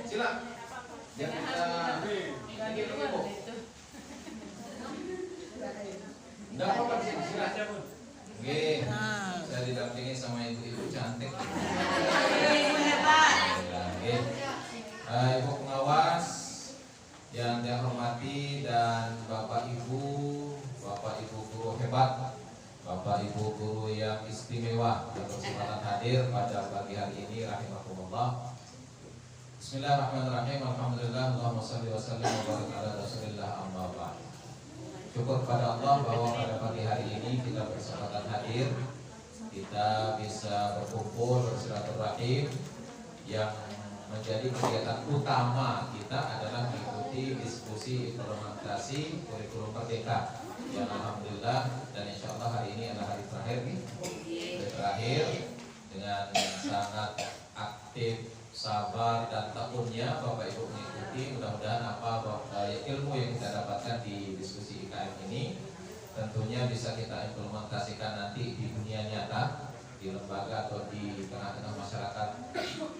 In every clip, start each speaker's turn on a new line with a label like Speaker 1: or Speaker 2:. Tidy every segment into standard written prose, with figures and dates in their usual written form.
Speaker 1: Sila. Jangan lagi dulu. Enggak apa-apa, sila. Oke. Saya didampingi sama ibu-ibu cantik. Oke. Ibu pengawas yang saya hormati dan Bapak Ibu guru hebat, Bapak Ibu guru yang istimewa yang berkesempatan hadir pada pagi hari ini, rahimakumullah. Bismillahirrahmanirrahim. Alhamdulillah, Allahumma shalli wa sallim wa barik ala Rasulillah, amma ba'd. Syukur pada Allah bahwa pada pagi hari ini kita berkesempatan hadir, kita bisa berkumpul bersilaturahim. Yang menjadi kegiatan utama kita adalah mengikuti diskusi implementasi kurikulum Merdeka yang alhamdulillah dan insya Allah hari ini adalah hari terakhir nih. Hari terakhir dengan sangat aktif, sabar dan tekunnya Bapak Ibu mengikuti. Mudah-mudahan ilmu yang kita dapatkan di diskusi IKM ini tentunya bisa kita implementasikan nanti di dunia nyata, di lembaga atau di tengah-tengah masyarakat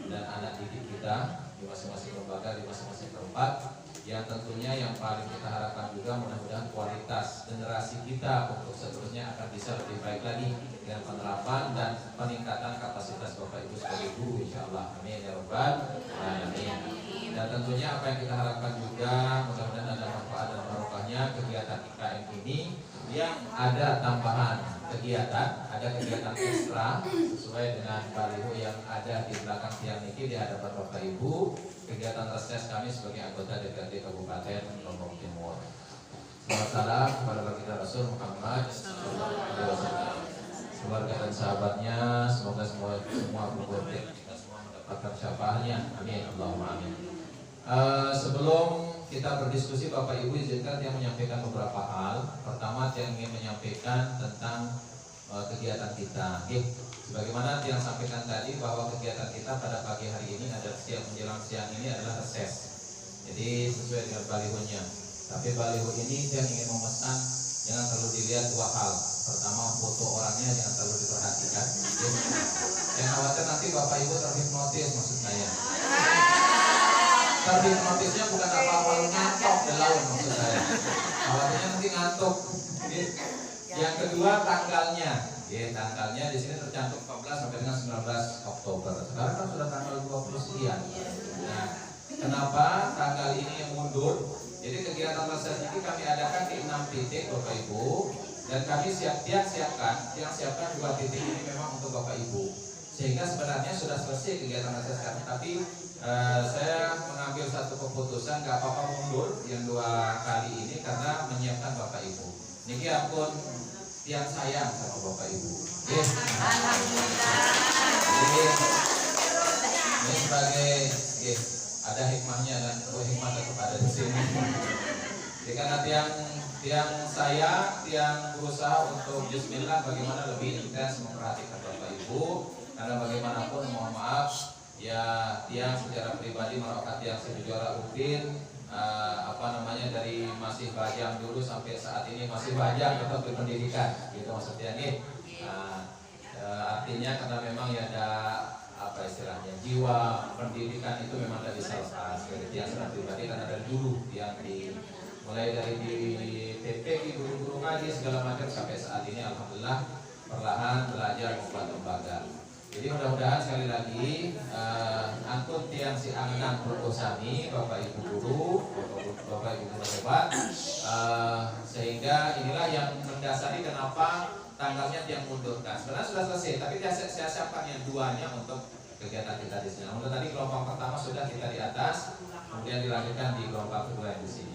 Speaker 1: dan anak didik kita di masing-masing lembaga, di masing-masing tempat. Yang tentunya yang paling kita harapkan juga mudah-mudahan kualitas generasi kita untuk seterusnya akan bisa lebih baik lagi dengan penerapan dan peningkatan kapasitas Bapak Ibu sebagai guru, insyaallah. Amin ya rabbal alamin. Dan tentunya apa yang kita harapkan juga mudah-mudahan ada manfaat dan barokahnya kegiatan IKM ini, yang ada tambahan kegiatan, ada kegiatan ekstra sesuai dengan baliho yang ada di belakang tiang niki di hadapan Bapak Ibu. Kegiatan reses kami sebagai anggota DPRD Kabupaten Lombok Timur. Selamat salam kepada baginda Rasul Muhammad keluarga dan sahabatnya. Semoga semua berbuat kita semua mendapatkan syafaatnya. Amin Allahumma amin. Sebelum kita berdiskusi, Bapak Ibu izinkan yang menyampaikan beberapa hal. Pertama, yang ingin menyampaikan tentang kegiatan kita. Sebagaimana yang sampaikan tadi bahwa kegiatan kita pada pagi hari ini adalah menjelang siang ini adalah reses. Jadi sesuai dengan balihonya. Tapi baliho ini yang ingin memesan jangan terlalu dilihat dua hal. Pertama, foto orangnya jangan terlalu diperhatikan. Yang khawatir nanti Bapak Ibu terhipnotis, maksud saya. Terhipnotisnya bukan apa-apa ngantuk dalam, maksud saya. Khawatirnya nanti ngantuk. Yang kedua, tanggalnya. Tanggalnya di sini tercantum 14 sampai dengan 19 Oktober. Sekarang kan sudah tanggal 20 sekian. Nah, kenapa tanggal ini yang mundur? Jadi kegiatan reses ini kami adakan di 6 titik Bapak Ibu, dan kami siapkan 2 titik ini memang untuk Bapak Ibu. Sehingga sebenarnya sudah selesai kegiatan reses kami, tapi saya mengambil satu keputusan gak apa-apa mundur yang 2 kali ini karena menyiapkan Bapak Ibu. Niki ampun yang sayang sama Bapak Ibu. Alhamdulillah. Ini sebagai ada hikmahnya dan hikmah tetap ada di sini. Jadi karena tiang saya berusaha untuk bismillah bagaimana lebih intens memperhatikan Bapak Ibu, karena bagaimanapun mohon maaf ya tiang secara pribadi merawat tiang sejuara Upin. Dari masih bajang dulu sampai saat ini masih bajang tetap berpendidikan, gitu maksudnya nih. Artinya karena memang ya ada istilahnya jiwa pendidikan itu memang tidak bisa lepas dari tiang secara pribadi, karena dari dulu yang mulai dari di TP guru-guru ngaji segala macam sampai saat ini alhamdulillah perlahan belajar membuat lembaga. Jadi mudah-mudahan sekali lagi angkut tiang si angan berkosami Bapak Ibu guru, Bapak Ibu guru hebat, sehingga inilah yang mendasari kenapa tanggalnya tiang mundurkan. Sebenarnya sudah selesai, tapi saya siapkan yang 2-nya untuk kegiatan kita di sini. Namun tadi gelombang pertama sudah kita di atas, kemudian dilanjutkan di gelombang kedua yang di sini.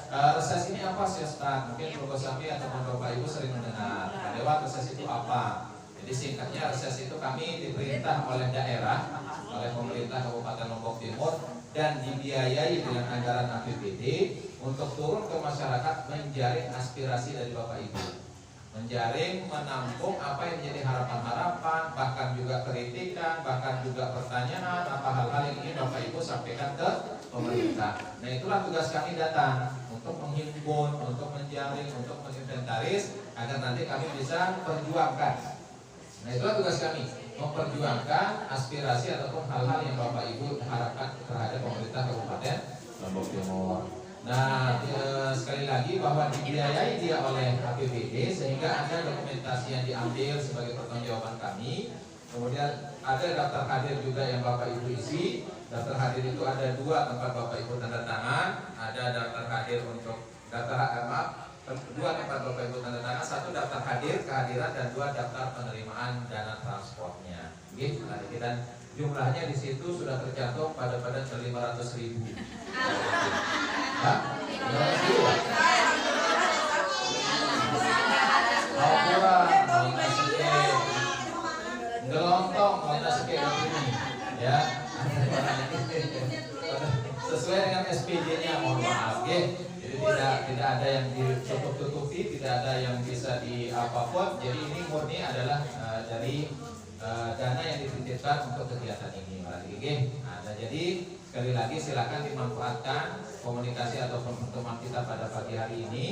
Speaker 1: Reses ini apa sih Ustaz? Mungkin berkosami ataupun Bapak Ibu sering mendengar. Lewat reses itu apa? Jadi singkatnya reses itu kami diperintah oleh daerah, oleh pemerintah Kabupaten Lombok Timur dan dibiayai dengan anggaran APBD untuk turun ke masyarakat menjaring aspirasi dari Bapak Ibu, menjaring, menampung apa yang menjadi harapan-harapan, bahkan juga kritikan, bahkan juga pertanyaan, apa hal-hal yang ingin Bapak Ibu sampaikan ke pemerintah. Nah itulah tugas kami datang untuk menghimpun, untuk menjaring, untuk menginventaris agar nanti kami bisa perjuangkan. Nah itulah tugas kami, memperjuangkan aspirasi ataupun hal-hal yang Bapak Ibu harapkan terhadap pemerintah bahwa dibiayai dia oleh APBD, sehingga ada dokumentasi yang diambil sebagai pertanggungjawaban kami. Kemudian ada daftar hadir juga yang Bapak Ibu isi. Daftar hadir itu ada 2 tempat Bapak Ibu tanda tangan. Ada daftar hadir untuk dua tempat Bapak Ibu tanda tangan. 1 daftar hadir kehadiran dan 2 daftar penerimaan dana transportnya. Gitu. Dan jumlahnya di situ sudah tercantum pada 500.000. Hah? 500.000? Oh, kurang. Gelontong, kalau sekian ini, ya. Sesuai dengan SPJ-nya, mohon maaf, ya. Jadi tidak ada yang ditutup-tutupi, tidak ada yang bisa di apapun. Jadi ini murni adalah dari dana yang dititipkan untuk kegiatan ini, Nah, jadi sekali lagi silakan dimanfaatkan komunikasi atau pertemuan kita pada pagi hari ini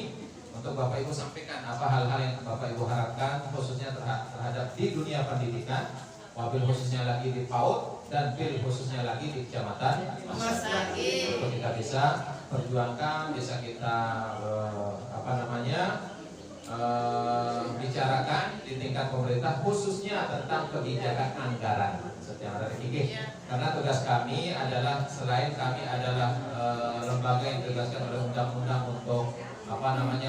Speaker 1: untuk Bapak Ibu sampaikan apa hal-hal yang Bapak Ibu harapkan khususnya terhadap di dunia pendidikan, wabil khususnya lagi di PAUD dan bil khususnya lagi di Kecamatan Masaki. Untuk kita bisa perjuangkan, bisa kita bicarakan di tingkat pemerintah khususnya tentang kebijakan anggaran setiap hari. Karena tugas kami adalah, selain kami adalah lembaga yang ditugaskan oleh undang-undang untuk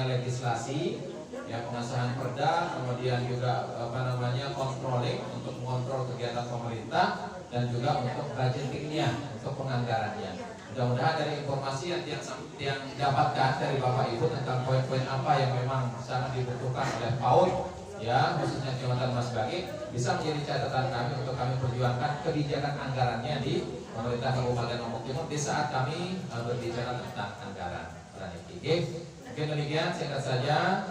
Speaker 1: legislasi, ya, pengesahan perda, kemudian juga controlling untuk mengontrol kegiatan pemerintah dan juga untuk budgetingnya, untuk penganggarannya. Mudah-mudahan dari informasi yang dapatkan dari Bapak Ibu tentang poin-poin apa yang memang sangat dibutuhkan oleh PAUD, ya, khususnya Kecamatan Masbagi, bisa menjadi catatan kami untuk kami perjuangkan kebijakan anggarannya di pemerintah Kabupaten Lombok Timur di saat kami berbicara tentang anggaran. Mungkin demikian singkat saja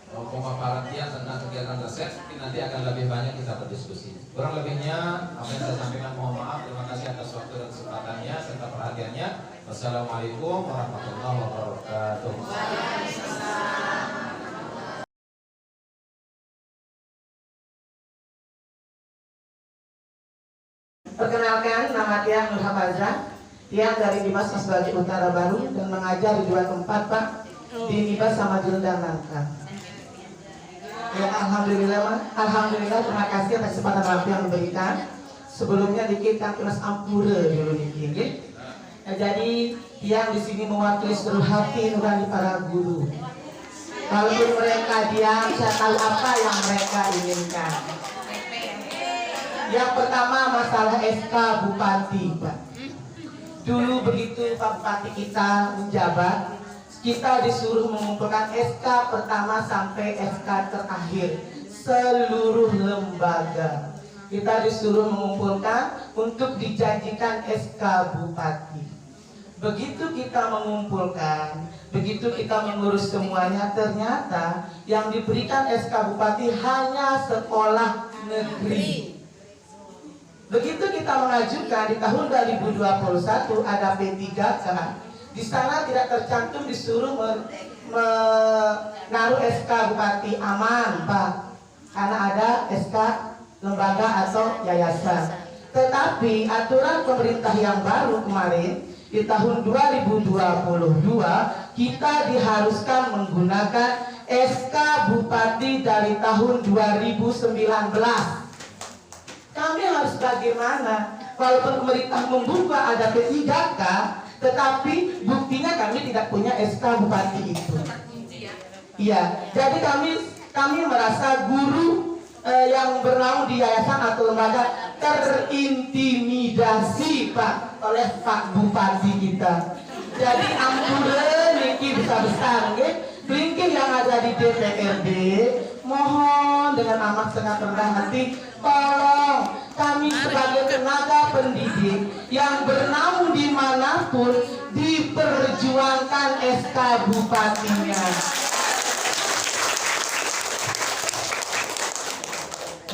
Speaker 1: pemaparan dia tentang kegiatan reses. Mungkin nanti akan lebih banyak kita berdiskusi. Kurang lebihnya apa yang saya sampaikan mohon maaf. Terima kasih atas waktu dan kesempatannya serta perhatiannya. Wassalamualaikum warahmatullahi wabarakatuh.
Speaker 2: Perkenalkan, nama Tiang Nur Hafazah, Tiang dari Dimas Masbagi Utara Baru dan mengajar di 2 tempat, Pak, di Nibas sama Juldan Nangka. Ya, alhamdulillah, terima kasih atas kesempatan waktu yang diberikan. Sebelumnya dikit kan tunas ampura dulu dikit. Jadi Tiang di sini mewakili seluruh hati nurani para guru. Walaupun mereka diam, saya tahu apa yang mereka inginkan. Yang pertama masalah SK Bupati, Pak. Dulu begitu Pak Bupati kita menjabat, kita disuruh mengumpulkan SK pertama sampai SK terakhir seluruh lembaga. Kita disuruh mengumpulkan untuk dijanjikan SK Bupati. Begitu kita mengumpulkan, begitu kita mengurus semuanya, ternyata yang diberikan SK Bupati hanya sekolah negeri. Begitu kita mengajukan di tahun 2021 ada P3K, di sana tidak tercantum disuruh menaruh SK Bupati aman, Pak, karena ada SK lembaga atau yayasan. Tetapi aturan pemerintah yang baru kemarin di tahun 2022 kita diharuskan menggunakan SK Bupati dari tahun 2019. Kami harus bagaimana? Walaupun pemerintah membuka ada P3K, tetapi buktinya kami tidak punya SK Bupati itu. Iya, jadi kami merasa guru yang bernaung di yayasan atau lembaga terintimidasi, Pak, oleh Pak Bupati kita. Jadi ampura niki besar-besar, kelingking yang ada di DPRD, mohon dengan amat sangat rendah hati, tolong kami sebagai tenaga pendidik yang bernaung dimanapun diperjuangkan SK Bupatinya.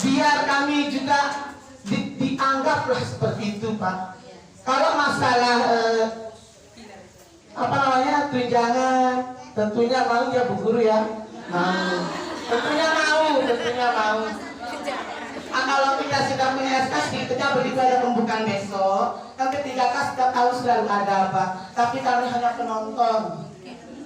Speaker 2: Biar kami juga dianggaplah seperti itu, Pak. Kalau masalah tunjangan, tentunya mau ya Bu Guru ya, mau. Tentunya mau. Kalau kita sudah punya SK, sedikitnya begitu ada pembukaan besok. Yang ketiga kan setiap tahun selalu ada Pak. Tapi kami hanya penonton.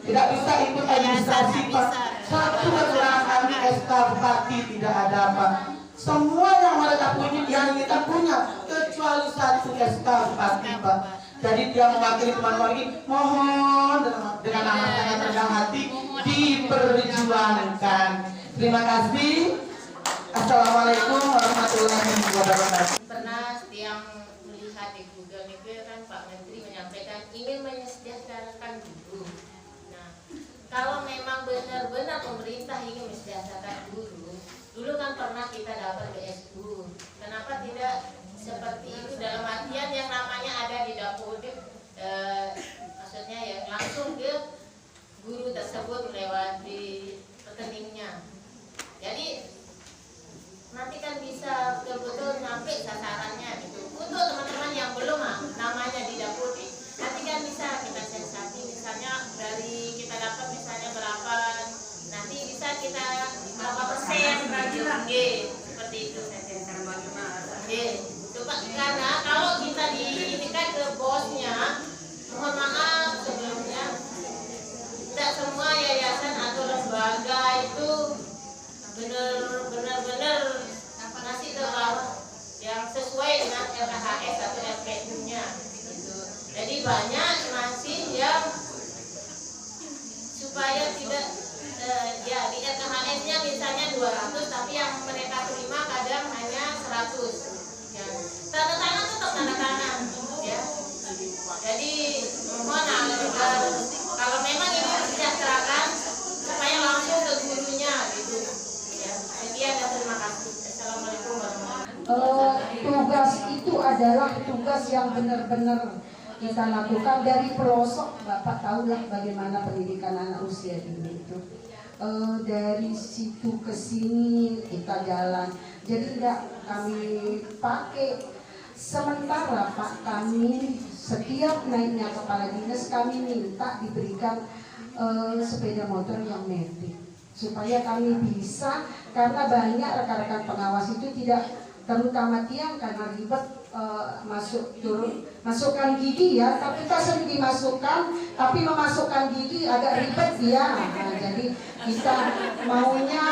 Speaker 2: Tidak bisa ikut administrasi Pak. Satu kekurangan kami SK Bupati tidak ada Pak. Semua yang mereka punya, yang kita punya, kecuali satu SK Bupati Pak. Jadi dia mewakili teman-teman ini, mohon dengan amat sangat rendah hati diperjuangkan. Terima kasih. Assalamualaikum warahmatullahi wabarakatuh.
Speaker 3: Pernah yang melihat di Google itu kan Pak Menteri menyampaikan ingin mensejahterakan guru. Nah, kalau memang benar-benar pemerintah ingin mensejahterakan guru, dulu kan pernah kita dapat BSU. Kenapa tidak seperti itu dalam artian yang namanya ada di dapur, maksudnya yang langsung ke guru tersebut melewati rekeningnya. Jadi nanti kan bisa betul-betul sampai sasarannya gitu. Untuk teman-teman yang belum namanya di dapur, nanti kan bisa kita siasati, misalnya dari kita dapat misalnya berapa, nanti bisa kita berapa persen seperti itu saja. Coba karena kalau kita diindikan ke bosnya, mohon maaf sebelumnya, tidak semua yayasan atau lembaga itu benar-benar ngasih tahu yang sesuai dengan LKHS atau LPU-nya gitu. Jadi banyak masih yang supaya tidak ya di LKHS-nya misalnya 200 tapi yang mereka terima kadang hanya 100 ya. Tanda tangan tetap tanda tangan ya. Jadi mohon agar kalau memang ini disejahterakan supaya langsung ke gurunya gitu. Sekian dan terima kasih. Assalamualaikum warahmatullahi wabarakatuh.
Speaker 4: Tugas itu adalah tugas yang benar-benar kita lakukan dari pelosok. Bapak tahulah bagaimana pendidikan anak usia dini itu. Dari situ ke sini kita jalan. Jadi tidak kami pakai. Sementara Pak, kami setiap naiknya kepala dinas kami minta diberikan sepeda motor yang metik, supaya kami bisa, karena banyak rekan-rekan pengawas itu tidak, terutama tiang karena ribet masukkan gigi ya, tapi kita sering dimasukkan, tapi memasukkan gigi agak ribet ya. Nah, jadi kita maunya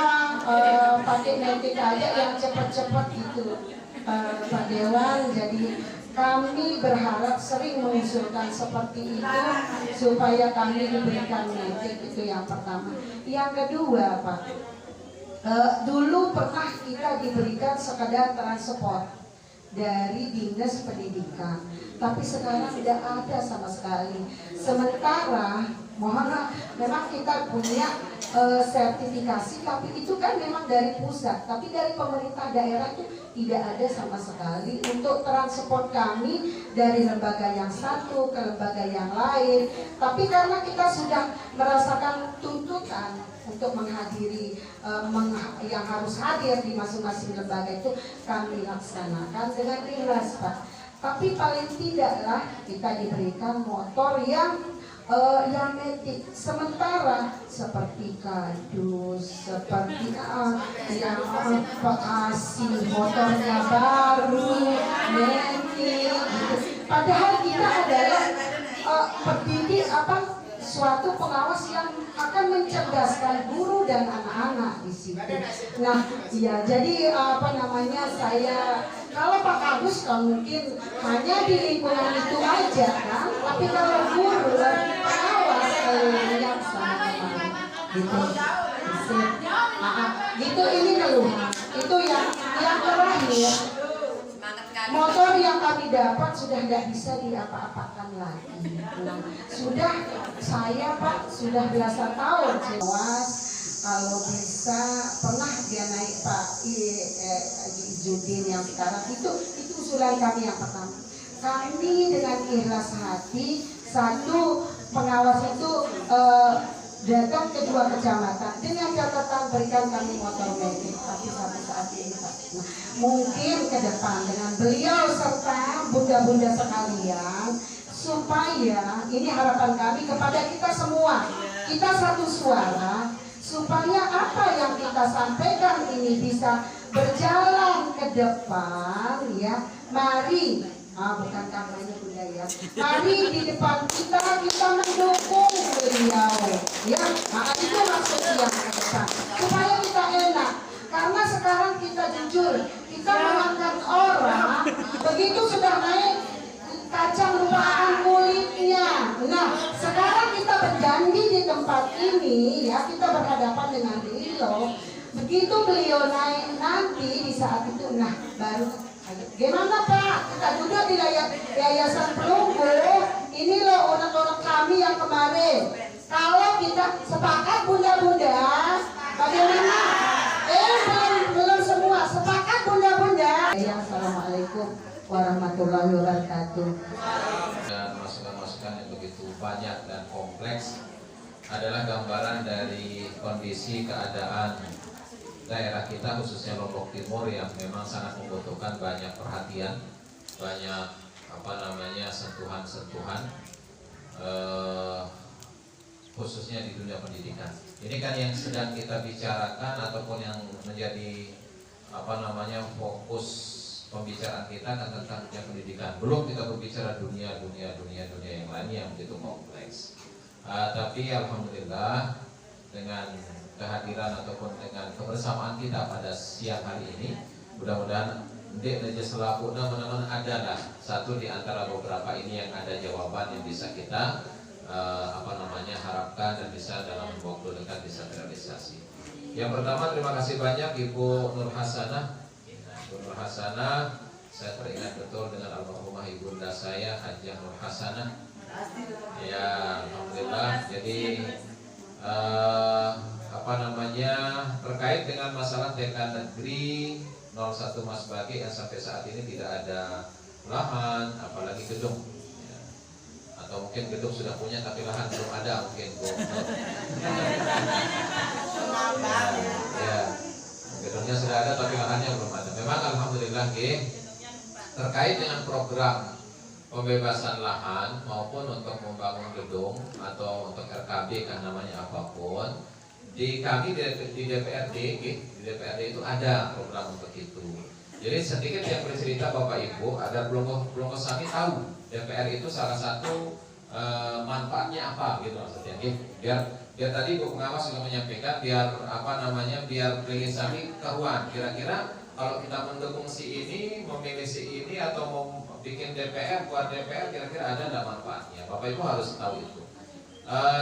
Speaker 4: pakai metik aja yang cepat-cepat gitu Pak Dewan. Jadi kami berharap sering mengusulkan seperti itu supaya kami diberikan medik, itu yang pertama. Yang kedua Pak, dulu pernah kita diberikan sekedar transport dari dinas pendidikan, tapi sekarang tidak ada sama sekali. Sementara mohon memang kita punya sertifikasi, tapi itu kan memang dari pusat, tapi dari pemerintah daerah itu tidak ada sama sekali untuk transport kami dari lembaga yang satu ke lembaga yang lain. Tapi karena kita sudah merasakan tuntutan untuk menghadiri yang harus hadir di masing-masing lembaga itu, kami laksanakan dengan ikhlas Pak. Tapi paling tidaklah kita diberikan motor yang metik. Sementara seperti kardus, seperti yang Bekasi motornya baru, metik gitu. Padahal kita adalah pendidik suatu pengawas yang akan mencerdaskan guru dan anak-anak di situ. Nah, ya jadi saya kalau Pak Agus kan mungkin hanya di lingkungan itu aja kan, tapi kalau guru dan pengawas yang sama gitu. Gitu ini keluhan. Itu yang terakhir. Motor yang kami dapat sudah tidak bisa diapa-apakan lagi. Nah, saya Pak sudah belasan tahun awas, kalau bisa pernah dia naik Pak Judin yang sekarang itu usulan kami yang pertama. Kami dengan ikhlas hati, satu pengawas itu datang ke 2 kecamatan dengan catatan berikan kami motor metik, tapi sampai saat ini Pak. Nah, mungkin ke depan dengan beliau serta bunda-bunda sekalian, supaya ini harapan kami kepada kita semua, kita satu suara, supaya apa yang kita sampaikan ini bisa berjalan ke depan ya. Mari, bukan kampanye Bunda ya. Mari di depan kita mendukung beliau ya. Nah, itu maksudnya yang besar. Supaya kita enak. Karena sekarang kita jujur, kita mengangkat orang, begitu sudah naik kacang lupakan kulitnya. Nah, sekarang kita berjanji di tempat ini ya, kita berhadapan dengan beliau. Begitu beliau naik nanti di saat itu, nah baru gimana Pak? Kita duduk di Yayasan Pelunggu. Ini loh orang-orang kami yang kemarin. Kalau kita sepakat bunda-bunda, bagaimana? Belum semua sepakat bunda-bunda. Ya, assalamualaikum warahmatullahi wabarakatuh.
Speaker 1: Dan masukan-masukan yang begitu banyak dan kompleks adalah gambaran dari kondisi keadaan daerah kita, khususnya Lombok Timur, yang memang sangat membutuhkan banyak perhatian, banyak sentuhan-sentuhan, khususnya di dunia pendidikan. Ini kan yang sedang kita bicarakan ataupun yang menjadi fokus pembicaraan kita kan tentang dunia pendidikan. Belum kita berbicara dunia yang lainnya yang begitu kompleks. Tapi alhamdulillah dengan kehadiran ataupun dengan kebersamaan kita pada siang hari ini, mudah-mudahan selaku teman-teman adalah satu di antara beberapa ini yang ada jawaban yang bisa kita harapkan dan bisa dalam waktu dekat bisa terrealisasi. Yang pertama, terima kasih banyak Ibu Nur Hasanah. Ibu Nur Hasanah, saya teringat betul dengan almarhumah ibunda saya, Hajjah Nur Hasanah. Ya, alhamdulillah. Jadi terkait dengan masalah TK Negeri 01 Mas Bagi yang sampai saat ini tidak ada lahan, apalagi gedung. Atau mungkin gedung sudah punya tapi lahan belum ada mungkin. Ya, gedungnya sudah ada tapi lahannya belum ada. Memang alhamdulillah terkait dengan program pembebasan lahan maupun untuk membangun gedung atau untuk RKB kan namanya apapun, di kami di DPRD itu ada program untuk itu. Jadi sedikit yang bercerita Bapak Ibu, ada belum kami tahu DPR itu salah satu manfaatnya apa gitu maksudnya. Biar tadi Bu Pengawas juga menyampaikan biar rilis kami keruan. Kira-kira kalau kita mendukung si ini, memilih si ini atau mau bikin DPR, buat DPR, kira-kira ada nggak manfaatnya? Bapak Ibu harus tahu itu.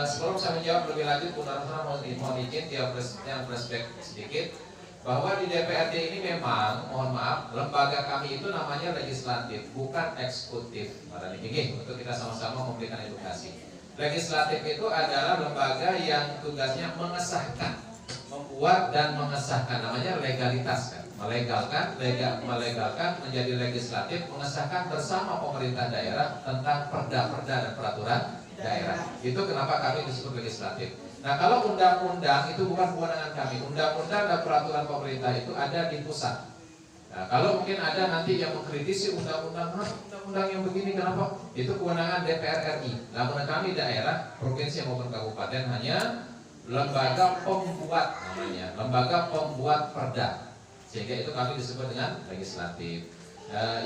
Speaker 1: Sebelum saya menjawab lebih lanjut, Bu Narasana mohon izin dia flashback sedikit bahwa di DPRD ini memang, mohon maaf, lembaga kami itu namanya legislatif, bukan eksekutif. Untuk kita sama-sama memberikan edukasi. Legislatif itu adalah lembaga yang tugasnya mengesahkan, membuat dan mengesahkan, namanya legalitas kan, melegalkan menjadi legislatif, mengesahkan bersama pemerintah daerah tentang perda-perda dan peraturan daerah. Itu kenapa kami disebut legislatif. Nah, kalau undang-undang itu bukan kewenangan kami. Undang-undang dan peraturan pemerintah itu ada di pusat. Nah, kalau mungkin ada nanti yang mengkritisi undang-undang yang begini kenapa? Itu kewenangan DPR RI. Namun kami daerah, provinsi maupun kabupaten hanya lembaga pembuat namanya, lembaga pembuat perda. Sehingga itu kami disebut dengan legislatif.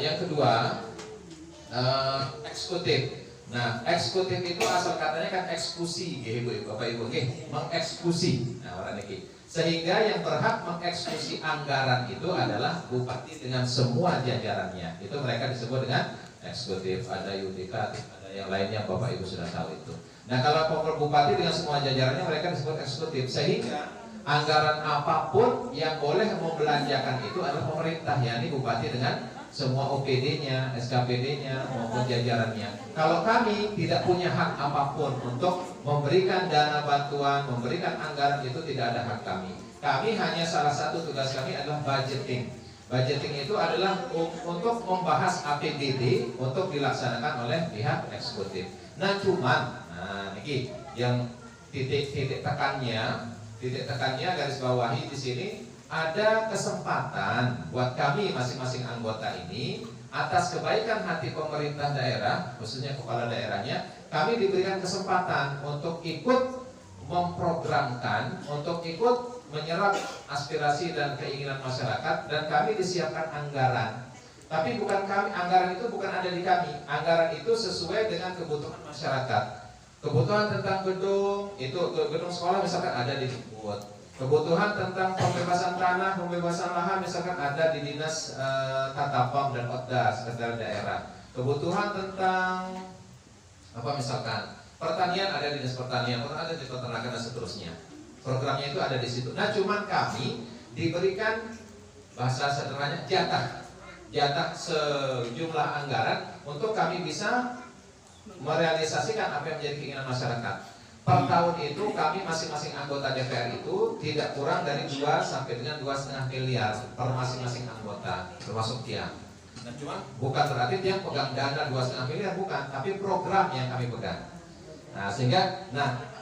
Speaker 1: Yang kedua, eksekutif. Nah, eksekutif itu asal katanya kan eksekusi, Ibu, Bapak Ibu, mengeksekusi. Nah, orang ini. Sehingga yang berhak mengeksekusi anggaran itu adalah bupati dengan semua jajarannya. Itu mereka disebut dengan eksekutif. Ada yudikatif, ada yang lainnya Bapak Ibu sudah tahu itu. Nah, kalau bupati dengan semua jajarannya mereka disebut eksekutif. Sehingga anggaran apapun yang boleh membelanjakan itu adalah pemerintah, yakni bupati dengan semua OPD-nya, SKPD-nya maupun jajarannya. Kalau kami tidak punya hak apapun untuk memberikan dana bantuan, memberikan anggaran, itu tidak ada hak kami. Kami hanya salah satu tugas kami adalah budgeting. Budgeting itu adalah untuk membahas APBD untuk dilaksanakan oleh pihak eksekutif. Nah, ini yang titik tekannya garis bawahi di sini. Ada kesempatan buat kami masing-masing anggota ini atas kebaikan hati pemerintah daerah, khususnya kepala daerahnya, kami diberikan kesempatan untuk ikut memprogramkan, untuk ikut menyerap aspirasi dan keinginan masyarakat, dan kami disiapkan anggaran. Tapi bukan kami, anggaran itu bukan ada di kami. Anggaran itu sesuai dengan kebutuhan masyarakat. Kebutuhan tentang gedung, itu gedung sekolah misalkan ada di Dikbud. Kebutuhan tentang pembebasan tanah, pembebasan lahan misalkan ada di Dinas Tata Pom dan Otda, Sekretariat Daerah. Kebutuhan tentang apa misalkan pertanian ada di Dinas Pertanian, ada di Peternakan dan seterusnya. Programnya itu ada di situ. Nah, cuman kami diberikan bahasa sederhananya jatah sejumlah anggaran untuk kami bisa merealisasikan apa yang menjadi keinginan masyarakat. Per tahun itu kami masing-masing anggota DPR itu tidak kurang dari 2 sampai dengan 2,5 miliar per masing-masing anggota, termasuk tiang. Nah, cuman bukan berarti tiang pegang dana 2,5 miliar, bukan, tapi program yang kami pegang. Nah, sehingga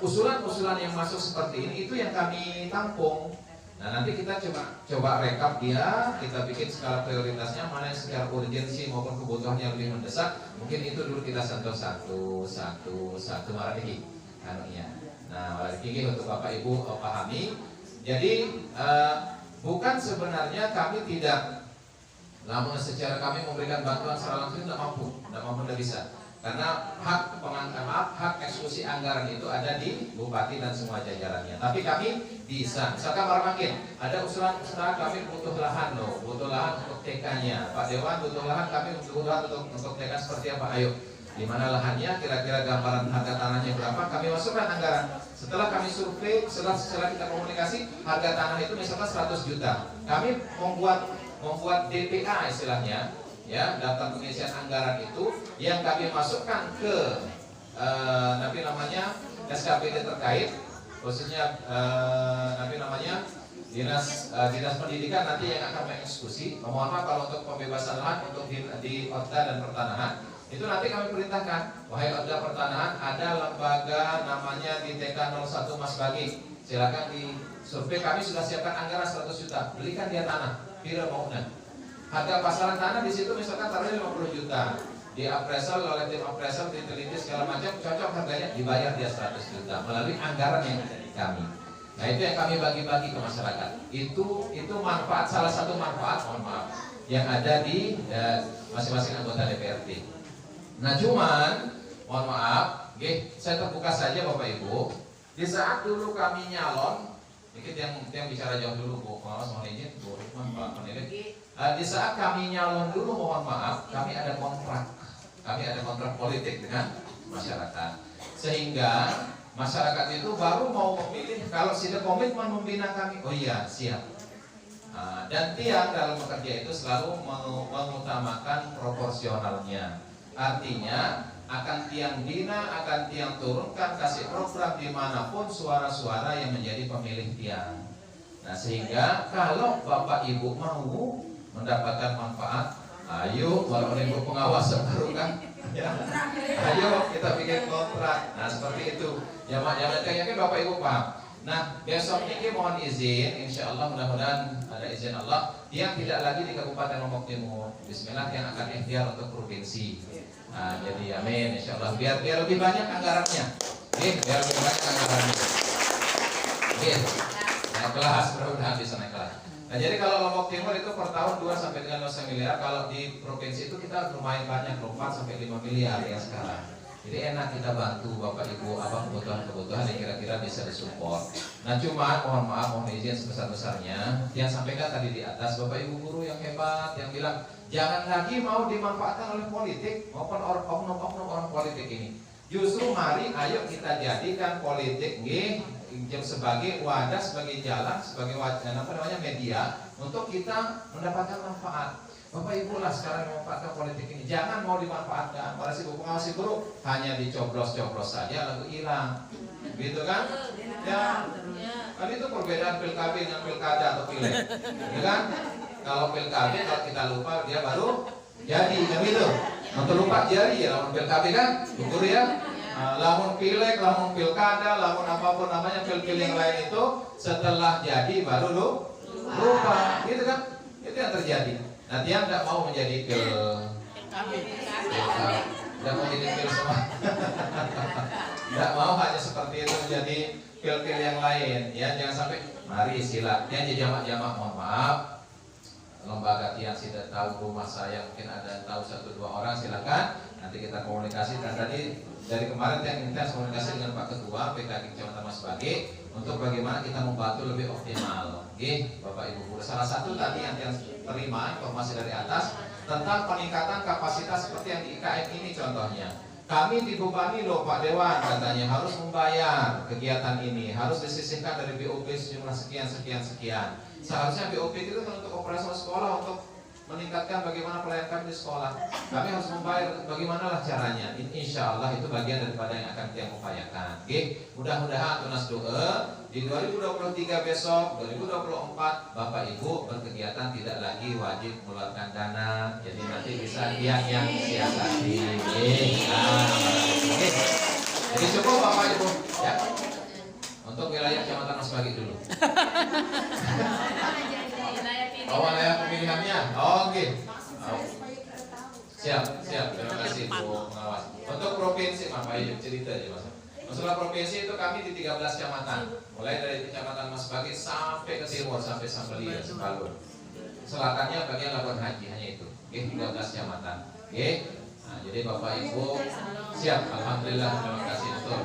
Speaker 1: usulan-usulan yang masuk seperti ini itu yang kami tampung. Nah, nanti kita coba rekap dia, kita bikin skala prioritasnya mana yang secara urgensi maupun kebutuhannya lebih mendesak. Mungkin itu dulu kita sentuh satu marah ini. Nah, oleh gigi untuk Bapak Ibu pahami. Jadi bukan sebenarnya kami tidak, namun secara kami memberikan bantuan secara langsung tidak mampu, tidak bisa. Karena hak eksekusi anggaran itu ada di Bupati dan semua jajarannya. Tapi kami bisa, misalkan makin ada usulan kami butuh lahan loh, butuh lahan untuk TK-nya. Pak Dewan butuh lahan, kami butuh lahan untuk TK seperti apa? Ayo, di mana lahannya, kira-kira gambaran harga tanahnya berapa, kami masukkan anggaran. Setelah kami survei, setelah kita komunikasi, harga tanah itu misalkan 100 juta. Kami membuat DPA istilahnya, ya, daftar pengisian anggaran itu yang kami masukkan ke SKPD terkait, khususnya dinas pendidikan nanti yang akan mengeksekusi. Mohon maaf kalau untuk pembebasan lahan untuk di Otda dan pertanahan itu nanti kami perintahkan, wahai Otda pertanahan, ada lembaga namanya di TK 01 Mas Bagi, silakan di survei, kami sudah siapkan anggaran 100 juta, belikan dia tanah, bila mau. Harga pasaran tanah di situ misalkan taruhnya 50 juta, di appraisal oleh tim appraisal, diteliti segala macam, cocok harganya, dibayar dia 100 juta melalui anggaran yang ada di kami. Nah, itu yang kami bagi-bagi ke masyarakat. Itu manfaat, salah satu manfaat, mohon maaf, yang ada di masing-masing anggota DPRD. Nah, cuman mohon maaf, saya terbuka saja Bapak Ibu. Di saat dulu kami nyalon, dikit yang bicara jauh dulu Bu, pengawas mohon izin, Bu Rukman, Pak Peneliti. Di saat kami nyalon dulu, mohon maaf, kami ada kontrak politik dengan masyarakat, sehingga masyarakat itu baru mau memilih kalau sudah komitmen membina kami, oh iya siap. Dan tiang dalam bekerja itu selalu mengutamakan proporsionalnya, artinya akan tiang bina, akan tiang turunkan, kasih program dimanapun suara-suara yang menjadi pemilih tiang. Nah, sehingga kalau Bapak Ibu mau mendapatkan manfaat, ayo walaupun Ibu pengawas baru kan, ya, ayo kita bikin kontrak. Nah, seperti itu. Ya, yakin Bapak Ibu paham. Nah, besok ini mohon izin, insya Allah mudah-mudahan ada izin Allah, yang tidak lagi di Kabupaten Lombok Timur, Bismillah, yang akan ikhtiar untuk provinsi. Nah, jadi amin, insya Allah biar lebih banyak anggarannya, biar lebih banyak anggarannya. Naik kelas, mudah-mudahan bisa naik kelas. Nah, jadi kalau Lombok Timur itu per tahun 2 sampai dengan 2 miliar, kalau di provinsi itu kita lumayan banyak, 4 sampai 5 miliar ya sekarang. Jadi enak kita bantu Bapak Ibu apa kebutuhan-kebutuhan yang kira-kira bisa disupport. Nah, cuma mohon maaf, mohon izin sebesar-besarnya yang sampaikan tadi di atas Bapak Ibu guru yang hebat yang bilang jangan lagi mau dimanfaatkan oleh politik maupun oknum-oknum orang politik ini. Justru mari ayo kita jadikan politik sebagai wadah, sebagai jalan, sebagai media untuk kita mendapatkan manfaat. Bapak Ibu lah sekarang memanfaatkan politik ini, jangan mau dimanfaatkan. Para sibuk pengawas guru hanya dicoblos-coblos saja lalu hilang, gitu kan? Ya, kan itu perbedaan PKB dengan pilkada atau pileg, ya kan? Kalau PKB kalau kita lupa dia baru jadi, kan gitu. Untuk lupa jadi ya, lamun PKB kan, guru ya. Lamun pileg, lamun pilkada, lamun apapun namanya pil-pil yang lain itu setelah jadi baru lupa, gitu kan? Itu yang terjadi. Nah, dia tidak mau menjadi tidak mau menjadi pil semua. Tidak mau hanya seperti itu menjadi pil-pil yang lain ya, jangan sampai mari silat ya jamak-jamak, mohon maaf lembaga tiang tidak tahu rumah saya, mungkin ada yang tahu 1-2 orang, silakan nanti kita komunikasi. Dan tadi dari kemarin yang intens komunikasi dengan Pak Ketua PKK Kecamatan Masbagi untuk bagaimana kita membantu lebih optimal. Oke, Bapak Ibu guru, salah satu tadi yang terima informasi dari atas tentang peningkatan kapasitas seperti yang di IKM ini contohnya. Kami dibebani loh Pak Dewan, katanya harus membayar kegiatan ini, harus disisihkan dari BOP sejumlah sekian. Seharusnya BOP itu untuk operasional sekolah, untuk meningkatkan bagaimana pelayanan kami di sekolah. Kami harus membayar, bagimanalah caranya. Insya Allah itu bagian daripada yang akan kita upayakan. Oke, mudah-mudahan tunas doa di 2023 besok, 2024 Bapak Ibu berkegiatan tidak lagi wajib mengeluarkan dana. Jadi nanti bisa yang siasati. Oke. Jadi cukup Bapak Ibu ya. Untuk wilayah Kecamatan Masbagi dulu. Wilayah pemilihannya. Oke. Siap. Terima kasih Bu pengawas. Untuk provinsi, Pak Ayu cerita aja Mas. Masalah provinsi itu kami di 13 kecamatan. Mulai dari Kecamatan Masbagi sampai ke timur, sampai Sambelia, Sembalun. Selatannya bagian Labuan Haji, hanya itu. Oke, 13 kecamatan. Oke. Nah, jadi Bapak Ibu siap. Alhamdulillah, terima kasih betul.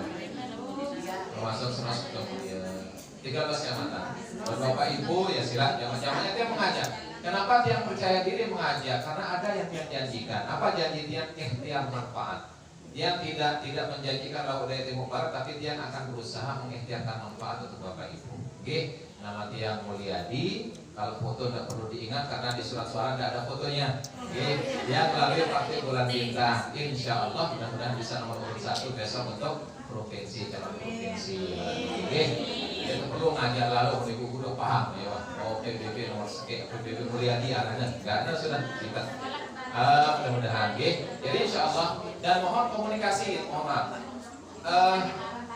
Speaker 1: Termasuk 13 kecamatan. Dan Bapak Ibu ya silakan, jangan-jangannya dia mengajak. Kenapa dia percaya diri mengajak? Karena ada yang dia janjikan. Apa janji dia? Ikhtiar manfaat. Dia tidak menjanjikan laudaya timur barat, tapi dia akan berusaha mengikhtiarkan manfaat untuk Bapak Ibu. Oke, nama dia Mulyadi. Kalau foto tidak perlu diingat karena di surat suara tidak ada fotonya. Oke, dia melalui praktik bulan bintang. Insya Allah mudah-mudahan bisa nomor 1 besok untuk provinsi, calon provinsi. Oke, itu perlu ngajar lalu ibu udah paham ya. Oh PBB nomor sekian, PBB Mulyadi arahnya nggak ada sudah kita. Mudah-mudahan. Oke, jadi insya Allah dan mohon komunikasi, mohon maaf.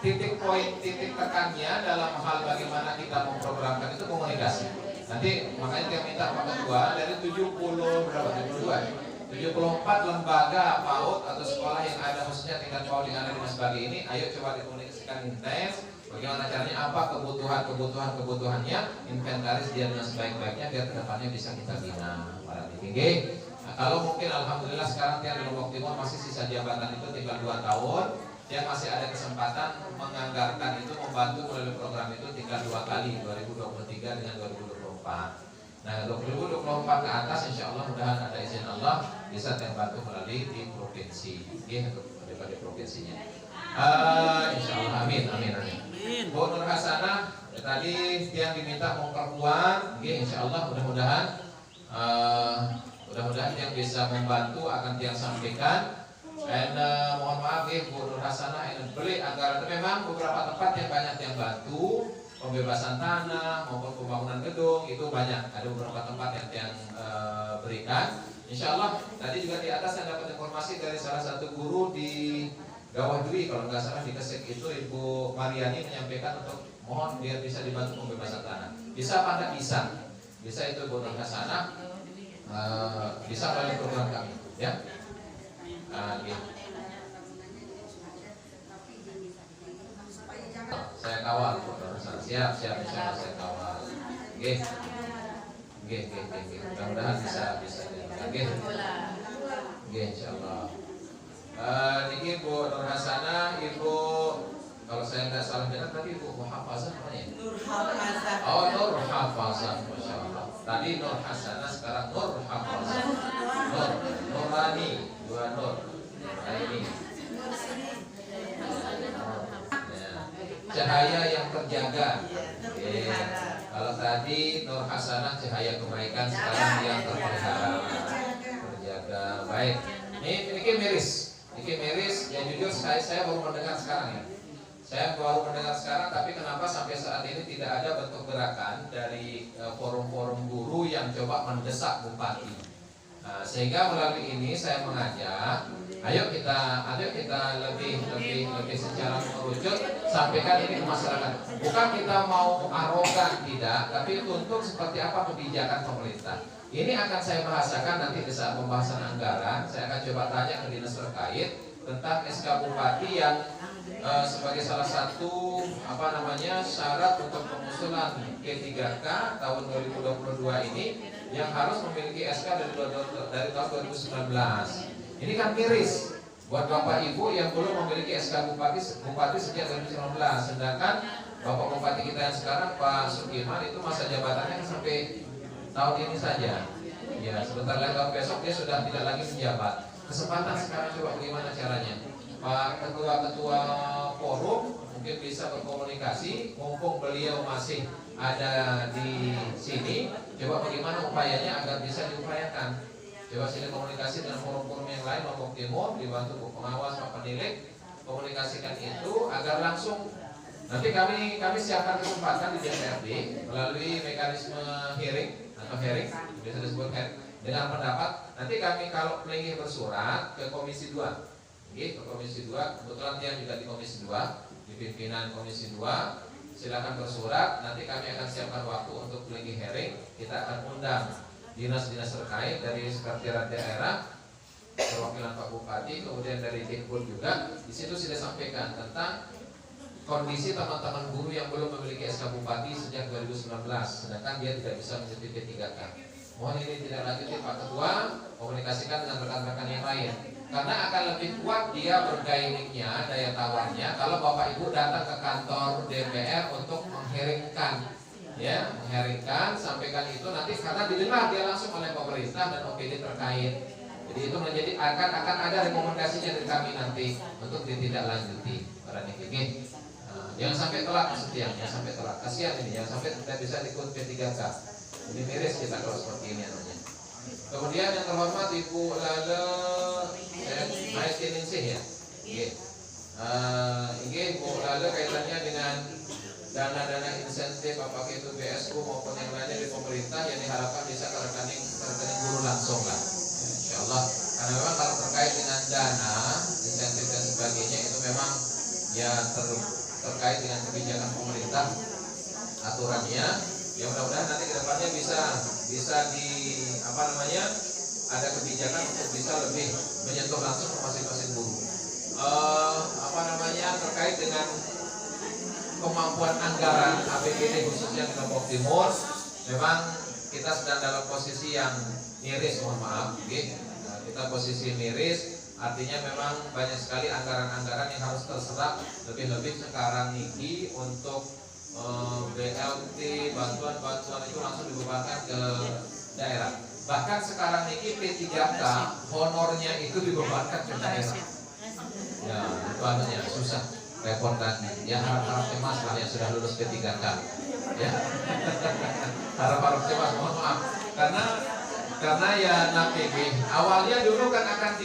Speaker 1: Titik poin, titik tekannya dalam hal bagaimana kita memprogramkan itu komunikasi. Nanti makanya kita minta Pak Ketua dari 74 lembaga PAUD atau sekolah yang ada khususnya tingkat PAUD yang ada di Masbagi ini, ayo coba dikomunikasikan intens. Bagaimana caranya, apa kebutuhannya, inventaris dia dengan sebaik-baiknya biar kedepannya bisa kita bina para tinggi. Nah, kalau mungkin alhamdulillah sekarang yang di Lombok Timur masih sisa jabatan itu tinggal 2 tahun. Dia masih ada kesempatan menganggarkan itu, membantu melalui program itu tinggal 2 kali, 2023 dengan 2024. Nah 2024 ke atas insya Allah mudahan ada izin Allah bisa terbantu melalui di provinsi, untuk di provinsinya. Insya Allah, amin. Bu Nur Hasanah tadi yang diminta memperkuat, insya Allah mudah-mudahan yang bisa membantu akan tiang sampaikan. Dan mohon maaf Bu Nur Hasanah ini beli anggaran itu memang beberapa tempat yang banyak yang bantu pembebasan tanah maupun pembangunan gedung itu banyak, ada beberapa tempat yang berikan. Insya Allah tadi juga di atas saya dapat informasi dari salah satu guru di Gawah Dwi kalau nggak salah di Kesik itu Ibu Mariani menyampaikan untuk mohon biar bisa dibantu pembebasan tanah. Bisa apa enggak bisa itu Bu Nur Hasanah bisa melalui program kami ya. Gitu. Saya kawal, siap, insya Allah saya kawal. Oke. Mudah-mudahan bisa. Oke, insya Allah. Ini Bu Nur Hasanah, Ibu, kalau saya nggak salah dengar tadi Ibu Muhafazah namanya. Nur Hafazah. Oh, Nur Hafazah, masya Allah. Tadi Nur Hasanah, sekarang Nur Hafazah. Nurani, 2 Nur. Ini. Cahaya yang terjaga. Kalau tadi Nur Hasanah cahaya kebaikan, sekarang yang terpelihara. Terjaga. Baik. Ini miris. Ya jujur saya baru mendengar sekarang ya. Saya baru mendengar sekarang, tapi kenapa sampai saat ini tidak ada bentuk gerakan dari forum-forum guru yang coba mendesak bupati. Nah, sehingga melalui ini saya mengajak, ayo kita lebih secara mengerucut sampaikan ini ke masyarakat. Bukan kita mau arogan, tidak, tapi untuk seperti apa kebijakan pemerintah. Ini akan saya bahasakan nanti di saat pembahasan anggaran. Saya akan coba tanya ke dinas terkait tentang SK Bupati yang sebagai salah satu syarat untuk pengusulan P3K tahun 2022 ini yang harus memiliki SK dari tahun 2019. Ini kan miris buat Bapak Ibu yang belum memiliki SK Bupati sejak 2019. Sedangkan Bapak Bupati kita yang sekarang Pak Sukirman itu masa jabatannya sampai tahun ini saja. Ya, sebentar lagi tahun besok dia sudah tidak lagi menjabat. Kesempatan sekarang coba bagaimana caranya? Pak ketua-ketua forum mungkin bisa berkomunikasi, mumpung beliau masih ada di sini. Coba bagaimana upayanya agar bisa diupayakan. Coba sini komunikasi dengan forum-forum yang lain, Lombok Timur, dibantu Bu Pengawas, Pak Penilik, komunikasikan itu agar langsung nanti kami siapkan kesempatan di DPRD melalui mekanisme hearing atau hearing, biasa disebut hearing, dengan pendapat. Nanti kami kalau ingin bersurat ke Komisi 2. Ke Komisi 2, kebetulan dia juga di Komisi 2, di pimpinan Komisi 2, silakan bersurat. Nanti kami akan siapkan waktu untuk lagi hearing. Kita akan undang dinas-dinas terkait dari sekretariat daerah, perwakilan Pak Bupati, kemudian dari Dikbud juga. Di situ sudah sampaikan tentang kondisi teman-teman guru yang belum memiliki SK Bupati sejak 2019, sedangkan dia tidak bisa menjadi P3K. Mohon ini tidak lanjuti Pak Ketua, komunikasikan dengan rekan-rekan yang lain. Karena akan lebih kuat dia bergairiknya, daya tawarnya kalau Bapak Ibu datang ke kantor DPR untuk mengheringkan, ya, mengheringkan, sampaikan itu nanti karena didengar dia langsung oleh pemerintah dan OPD terkait. Jadi itu menjadi akan ada rekomendasinya dari kami nanti untuk ditindaklanjuti. Para niki, jangan sampai telat maksudnya, jangan sampai telat. Kasihan ini, jangan sampai tidak bisa ikut P3K. Jadi miris kita kalau seperti ini namanya. Kemudian yang terhormat Ibu Lale Maestiningsih ya. Ini Bu Lale kaitannya dengan dana-dana insentif apakah itu BSU maupun yang lainnya dari pemerintah yang diharapkan bisa ke rekening guru langsung lah. Insya Allah. Karena memang kalau terkait dengan dana, insentif dan sebagainya itu memang ya terkait dengan kebijakan pemerintah aturannya. Ya mudah-mudahan nanti kedepannya bisa di ada kebijakan untuk bisa lebih menyentuh langsung ke masing-masing guru. Terkait dengan kemampuan anggaran APBD khususnya di Lombok Timur, memang kita sedang dalam posisi yang miris, mohon maaf, kita posisi miris, artinya memang banyak sekali anggaran-anggaran yang harus terserap, lebih-lebih sekarang niki untuk BLT, bantuan-bantuan itu langsung dibebankan ke daerah. Bahkan sekarang niki P3K honornya itu dibebankan ke daerah. Ya, itu anunya susah, repot tadi. Ya harap-harap cemas lah yang sudah lulus P3K. Ya, harap-harap cemas, mohon maaf. Karena ya NAPB awalnya dulu kan akan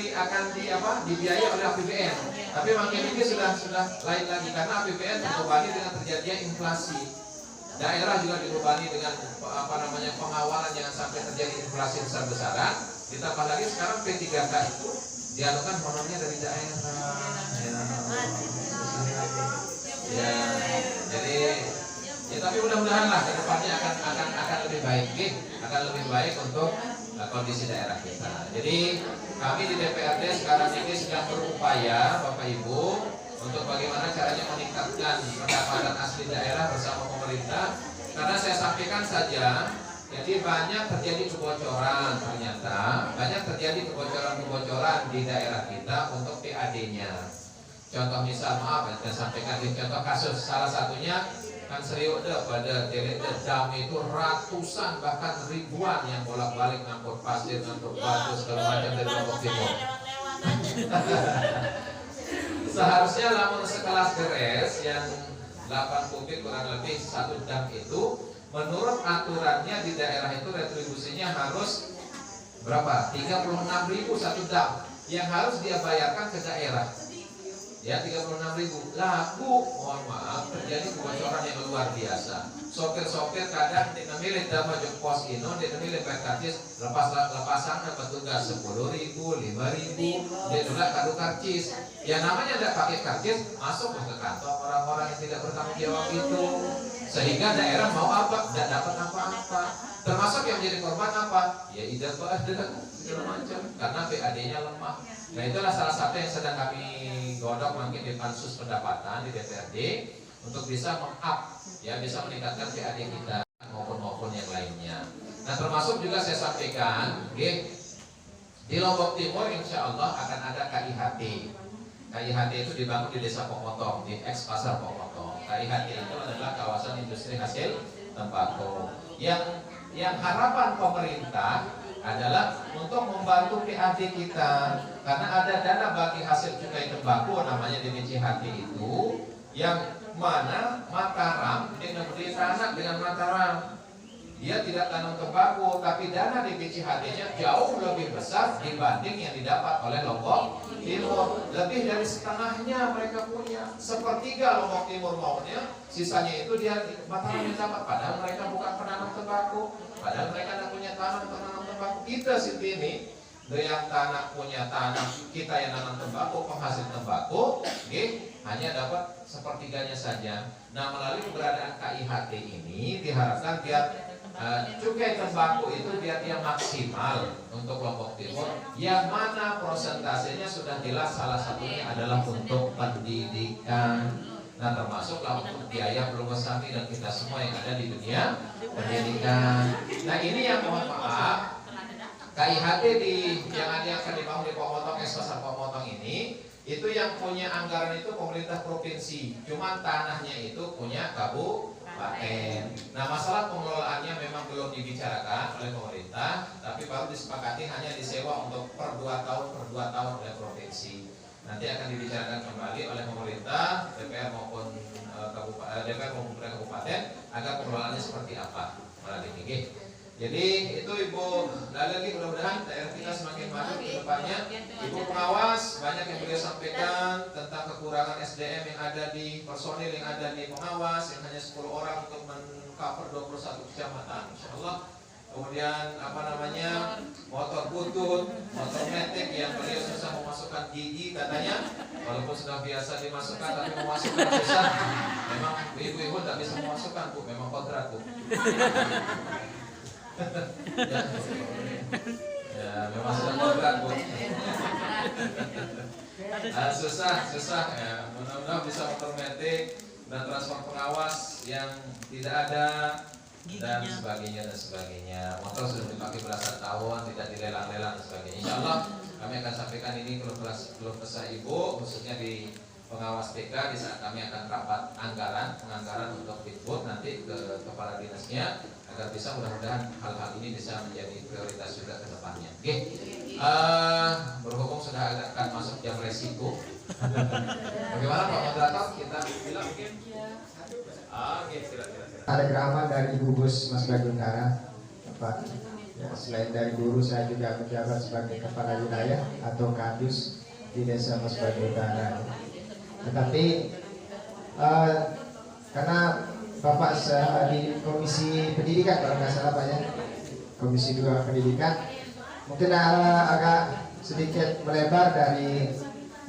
Speaker 1: dibiayai oleh APBN. Tapi makin ini sudah lain lagi karena APBN terbebani dengan terjadinya inflasi. Daerah juga dibebani dengan pengawalan jangan sampai terjadi inflasi besar-besaran. Ditambah lagi sekarang P3K itu dianukan honornya dari daerah. Ya, jadi ya tapi mudah-mudahan lah kedepannya akan lebih baik, akan lebih baik untuk kondisi daerah kita. Jadi kami di DPRD sekarang ini sedang berupaya Bapak Ibu untuk bagaimana caranya meningkatkan pendapatan asli daerah bersama pemerintah. Karena saya sampaikan saja, jadi banyak terjadi kebocoran ternyata, banyak terjadi kebocoran-kebocoran di daerah kita untuk PAD-nya. Contoh misal saya sampaikan di contoh kasus salah satunya kan serius pada dam itu ratusan bahkan ribuan yang bolak-balik ngangkut pasir, ngangkut batu segala macam dari Lombok Timur. Seharusnya lamun sekelas beres yang 8 kubik kurang lebih satu dam itu, menurut aturannya di daerah itu retribusinya harus berapa? 36.000 satu dam yang harus dia bayarkan ke daerah. Ya 36.000 laku, mohon maaf terjadi kebocoran yang luar biasa. Sopir-sopir kadang dia memilih dapat jok pos ino, dia memilih karcis lepasan petugas 10.000, 5.000, dia juga kado karcis. Ya namanya tidak pakai karcis masuk ke kantor orang-orang yang tidak bertanggung jawab itu. Sehingga daerah mau apa? Tidak dapat apa-apa. Termasuk yang jadi korban apa? Ya idafah dan segala macam. Karena PAD-nya lemah. Nah itulah salah satu yang sedang kami godok mungkin di pansus pendapatan di DPRD untuk bisa meng-up, ya bisa meningkatkan PAD kita maupun yang lainnya. Nah termasuk juga saya sampaikan, di Lombok Timur insya Allah akan ada KIHT. KIHT itu dibangun di Desa Pokotong, di ex Pasar Pokotong. KIHT itu adalah kawasan industri hasil tembakau. Yang harapan pemerintah adalah untuk membantu PAD kita, karena ada dana bagi hasil cukai tembakau namanya DBCHT itu, yang mana Mataram dengan beri tanah dengan Mataram, dia tidak tanam tembakau, tapi dana DBCHT-nya jauh lebih besar dibanding yang didapat oleh Lombok Timur. Lebih dari setengahnya mereka punya, sepertiga Lombok Timur maunya, sisanya itu dia Mataram yang dapat. Padahal mereka bukan penanam tembakau, padahal mereka tidak punya tanah penanam tembakau. Kita sini ini yang tanah punya tanah, kita yang nanam tembakau, penghasil tembakau, hanya dapat sepertiganya saja. Nah melalui keberadaan KIHT ini diharapkan biar cukai tembakau itu biar dia maksimal untuk Lombok Timur, yang mana prosentasenya sudah jelas, salah satunya adalah untuk pendidikan. Nah termasuklah untuk biaya Purwosami dan kita semua yang ada di dunia pendidikan. Nah ini yang mohon maaf, KIHT yang akan dibangun di Pokotong, Pasar Pokotong ini, itu yang punya anggaran itu pemerintah provinsi, cuman tanahnya itu punya kabupaten. Nah masalah pengelolaannya memang belum dibicarakan oleh pemerintah, tapi baru disepakati hanya disewa untuk per 2 tahun oleh provinsi. Nanti akan dibicarakan kembali oleh pemerintah, DPR maupun kabupaten agar pengelolaannya seperti apa. Jadi itu Ibu lagi mudah-mudahan daerah kita semakin maju ke depannya. Ibu pengawas, banyak yang beliau sampaikan tentang kekurangan SDM yang ada di personil yang ada di pengawas, yang hanya 10 orang untuk men-cover 21 kecamatan, insyaallah. Kemudian motor butut, motor metik yang beliau susah memasukkan gigi katanya, walaupun sudah biasa dimasukkan tapi memasukkan susah. Memang ibu-ibu tidak bisa memasukkan Bu, memang kontrak Bu. Ya, memang sudah kontrak Bu. Susah ya. Mudah-mudahan bisa motor metik dan transfer pengawas yang tidak ada dan sebagainya. Motor sudah dipakai belasan tahun, tidak dilelang-lelang dan sebagainya. Insyaallah kami akan sampaikan ini keluh kesah Ibu, khususnya di pengawas TK di saat kami akan rapat penganggaran untuk Ditbud nanti ke kepala dinasnya, agar bisa mudah-mudahan hal-hal ini bisa menjadi prioritas juga ke depannya. Oke. Berhubung sudah akan masuk jam resiko. Bagaimana Pak Moderator? Kita bilang mungkin. Kira-kira.
Speaker 5: Ada keramat dari gugus Mas Bagundara, Pak. Ya, selain dari guru, saya juga menjabat sebagai kepala wilayah atau kadus di desa Mas Bagundara. Tetapi karena Bapak di Komisi Pendidikan kalau nggak salah Pak ya, Komisi 2 Pendidikan, mungkin agak sedikit melebar dari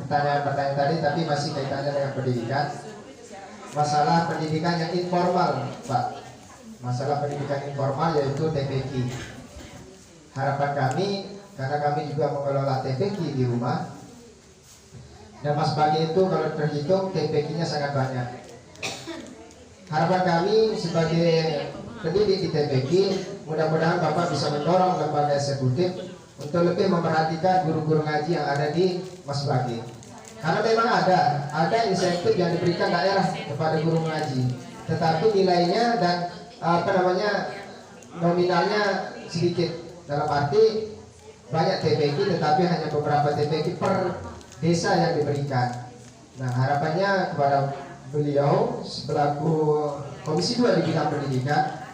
Speaker 5: pertanyaan-pertanyaan tadi, tapi masih kaitannya dengan pendidikan. Masalah pendidikan yang informal Pak, masalah pendidikan informal yaitu TPQ. Harapan kami, karena kami juga mengelola TPQ di rumah, dan Mas Bagi itu kalau terhitung TPQ-nya sangat banyak. Harapan kami sebagai pendidik di TPQ, mudah-mudahan Bapak bisa mendorong lembaga eksekutif untuk lebih memperhatikan guru-guru ngaji yang ada di Mas Bagi. Karena memang ada insentif yang diberikan daerah kepada guru ngaji, tetapi nilainya dan nominalnya sedikit. Dalam arti banyak TPQ tetapi hanya beberapa TPQ per desa yang diberikan. Nah harapannya kepada beliau selaku Komisi 2 di bidang pendidikan,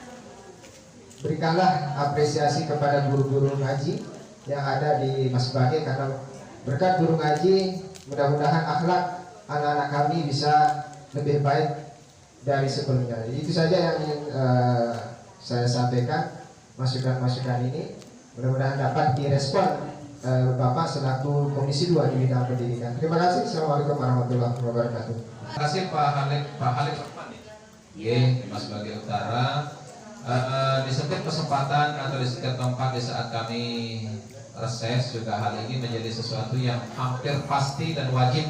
Speaker 5: berikanlah apresiasi kepada guru-guru ngaji yang ada di Mas Bagi, karena berkat guru ngaji mudah-mudahan akhlak anak-anak kami bisa lebih baik dari sebelumnya. Jadi itu saja yang ingin saya sampaikan, masukan-masukan ini mudah-mudahan dapat direspon Bapak selaku Komisi 2 di bidang pendidikan. Terima kasih. Assalamualaikum warahmatullahi wabarakatuh.
Speaker 1: Terima kasih Pak Halik Mas Bagi Utara. Di setiap kesempatan atau di setiap tempat di saat kami reses juga hal ini menjadi sesuatu yang hampir pasti dan wajib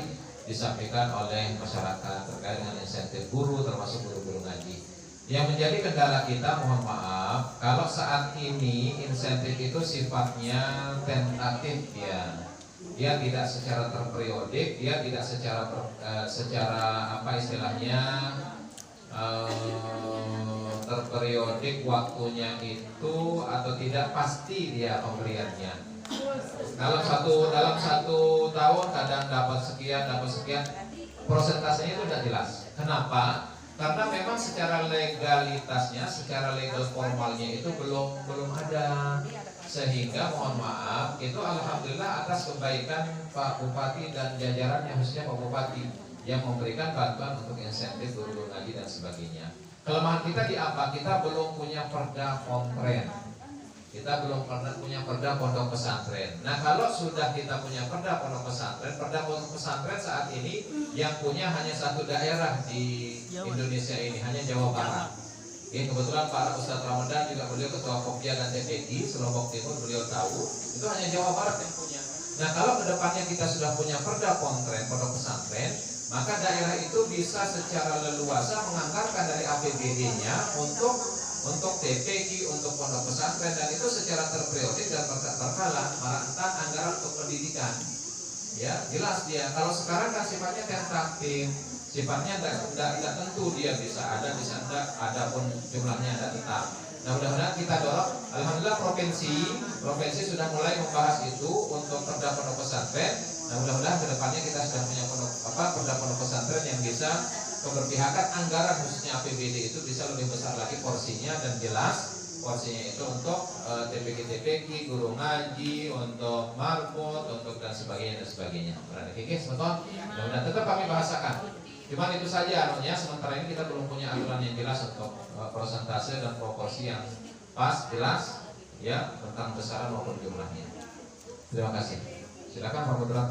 Speaker 1: disampaikan oleh masyarakat terkait dengan insentif guru, termasuk guru-guru ngaji. Yang menjadi kendala kita, mohon maaf, kalau saat ini insentif itu sifatnya tentatif ya. Dia tidak secara terperiodik, dia tidak secara apa istilahnya terperiodik waktunya itu atau tidak pasti dia pemberiannya. Dalam satu tahun kadang dapat sekian, prosentasenya itu tidak jelas. Kenapa? Karena memang secara legalitasnya, secara legal formalnya itu belum ada. Sehingga mohon maaf, itu alhamdulillah atas kebaikan Pak Bupati dan jajarannya, khususnya Pak Bupati yang memberikan bantuan untuk insentif guru ngaji dan sebagainya. Kelemahan kita di apa? Kita belum punya perda pontren. Kita belum pernah punya perda pondok pesantren. Nah, kalau sudah kita punya perda pondok pesantren saat ini yang punya hanya satu daerah di Indonesia ini, hanya Jawa Barat. Ini kebetulan Pak Ustadz Ramadan juga beliau ketua Kopja dan TPI Selombok Timur, beliau tahu itu hanya Jawa Barat yang punya. Nah, kalau kedepannya kita sudah punya perda pontren pondok pesantren, maka daerah itu bisa secara leluasa menganggarkan dari APBD-nya untuk TPQ, untuk pondok pesantren, dan itu secara terperiodik dan berkala merancang anggaran untuk pendidikan. Ya, jelas dia. Kalau sekarang kan sifatnya tentatif, sifatnya tidak tentu, dia bisa ada, bisa tidak, ada pun jumlahnya tidak tetap. Nah, mudah-mudahan kita dorong. Alhamdulillah provinsi sudah mulai membahas itu untuk perda pondok pesantren. Nah, mudah-mudahan kedepannya kita sudah punya perda pondok pesantren yang bisa keberpihakan anggaran khususnya APBD itu bisa lebih besar lagi porsinya, dan jelas porsinya itu untuk TPQ, guru ngaji, untuk marbot, untuk dan sebagainya. Berarti betul. Dan tetap kami bahasakan. Cuman itu saja anunya, sementara ini kita belum punya aturan yang jelas untuk persentase dan proporsi yang pas, jelas ya, tentang besaran maupun jumlahnya. Terima kasih. Silakan Pak Putra.